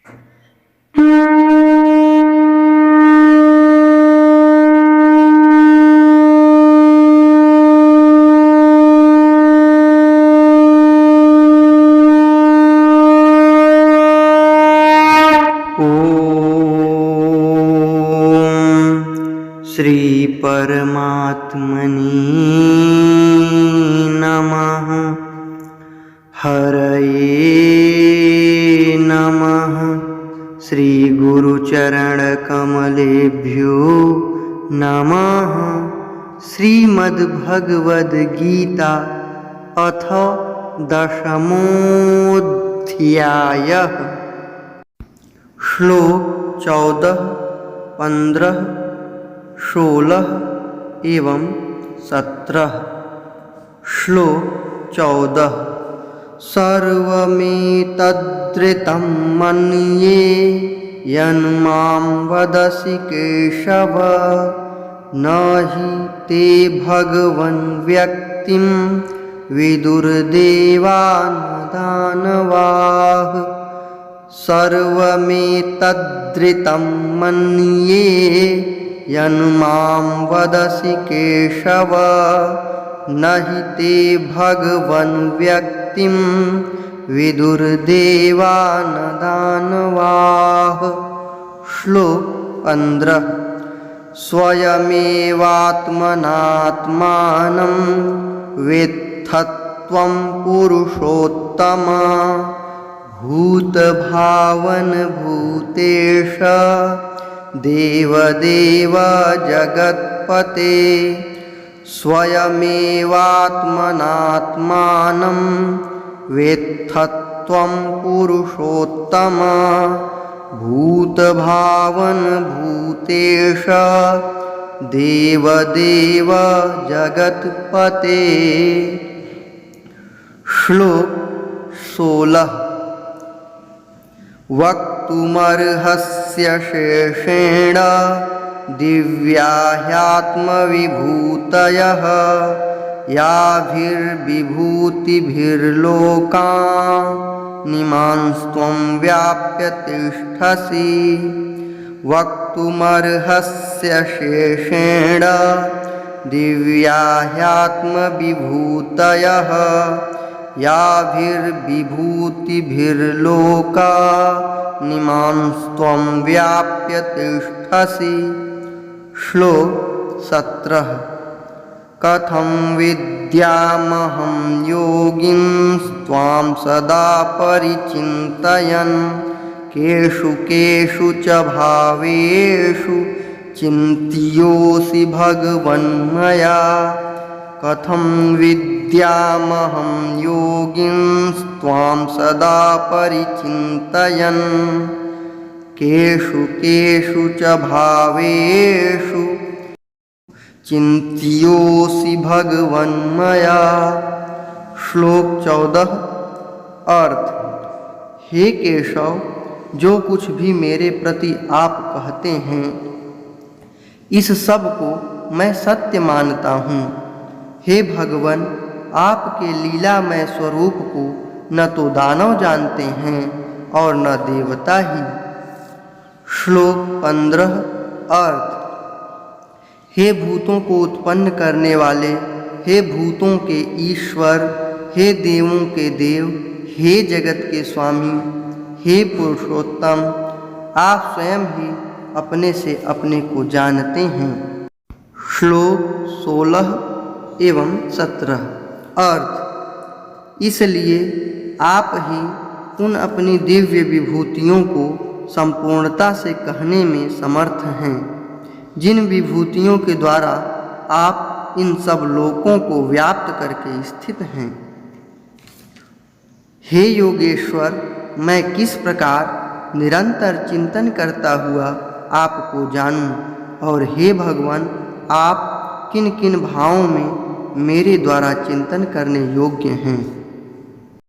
श्री परमात्मने नमः। हरये नमः। श्री गुरुचरणकमलेभ्यो नमः। श्रीमद्भगवद्गीता अथ 10मोऽध्यायः। श्लोक 14, 15, 16 एवं 17। श्लोक 14। सर्वमेतद्ऋतं मन्ये यन्मां वदसि केशव, न हि ते भगवन् व्यक्तिं विदुर्देवान् दानवाः। सर्वमेतद्ऋतं मन्ये यन्मां वदसि केशव, न हि ते भगवन् व्यक्तिं विदुर्देवान् दानवाः। श्लोक 15। स्वयमेवात्मनात्मानं वेत्थत्वं पुरुषोत्तम, भूतभावन भूतेश देवदेव जगत्पते। स्वयमेवात्मनात्मानं वेत्थत्वं पुरुषोत्तम, भूतभावन भूतेश देवदेव जगत्पते। श्लोक 16। वक्तुमर्हस्य शेषेण दिव्या ह्यात्मविभूतयः, याभिर्विभूतिभिर्लोकान् इमांस्त्वं व्याप्य तिष्ठसि। वक्तुमर्हस्य शेषेण दिव्या ह्यात्मविभूतयः, याभिर्विभूतिभिर्लोकान् इमांस्त्वं व्याप्य तिष्ठसि। श्लोक 17। कथं विद्यामहं योगिंस्त्वां सदा परिचिन्तयन्, केषु केषु च भावेषु चिन्त्योऽसि भगवन्मया। कथं विद्यामहं योगिंस्त्वां सदा परिचिन्तयन्, केषु केषु च भावेषु चिन्त्योऽसि भगवन्मया। श्लोक 14। अर्थ। हे केशव, जो कुछ भी मेरे प्रति आप कहते हैं, इस सब को मैं सत्य मानता हूँ। हे भगवन, आपके लीलामय स्वरूप को न तो दानव जानते हैं और न देवता ही। श्लोक 15। अर्थ। हे भूतों को उत्पन्न करने वाले, हे भूतों के ईश्वर, हे देवों के देव, हे जगत के स्वामी, हे पुरुषोत्तम, आप स्वयं ही अपने से अपने को जानते हैं। श्लोक 16 एवं 17। अर्थ। इसलिए आप ही उन अपनी दिव्य विभूतियों को संपूर्णता से कहने में समर्थ हैं, जिन विभूतियों के द्वारा आप इन सब लोकों को व्याप्त करके स्थित हैं। हे योगेश्वर, मैं किस प्रकार निरंतर चिंतन करता हुआ आपको जानूं, और हे भगवान, आप किन किन भावों में मेरे द्वारा चिंतन करने योग्य हैं।